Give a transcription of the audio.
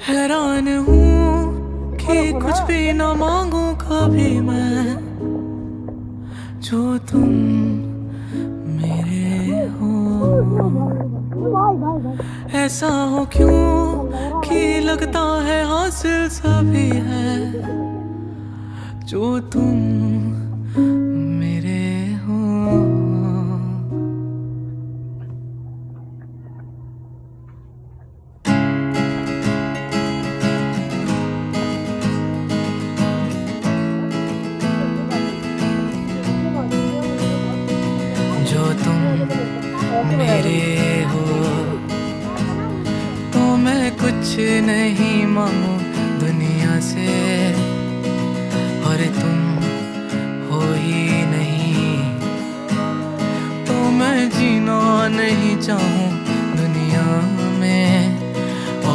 हैरान हूँ कि कुछ भी ना मांगू कभी मैं, जो तुम मेरे हो। ऐसा हो क्यों कि लगता है हासिल सभी है, जो तुम मेरे हो। जो तुम मेरे हो, तो मैं कुछ नहीं मांगू दुनिया से, और तुम हो ही नहीं तो मैं जीना नहीं चाहूँ